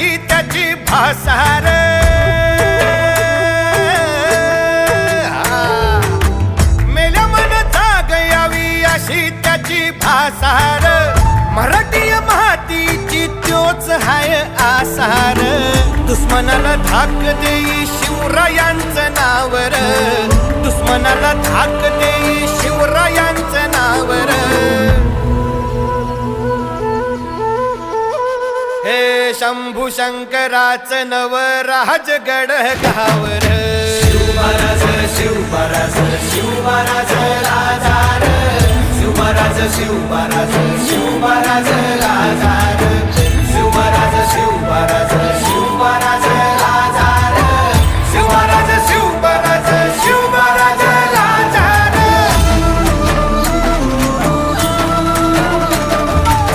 अशी त्याची भासार, मेल्या मन जाग यावी अशी त्याची भासार, मराठी मातीची त्योच हाय आसार, दुश्मनाला धाक देई शिवरायांचं नावर, दुश्मनाला धाक देई शिवरायांचं नावर, हे शंभू शंकराचं नव राजगड गावर, शिवमहाराज शिवमहाराज शिवमहाराज राजा रे, शिवमहाराज शिवमहाराज शिवमहाराज